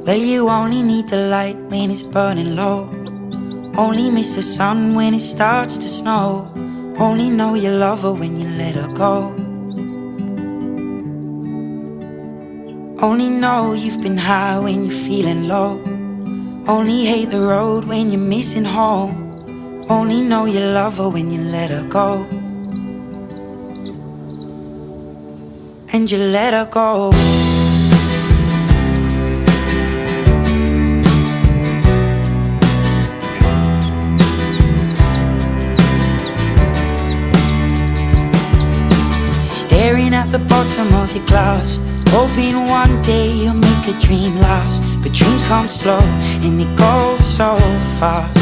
Well, you only need the light when it's burning low. Only miss the sun when it starts to snow. Only know you love her when you let her go. Only know you've been high when you're feeling low. Only hate the road when you're missing home. Only know you love her when you let her go. And you let her go. Staring at the bottom of your glass, hoping one day you'll make a dream last. But dreams come slow and they go so fast.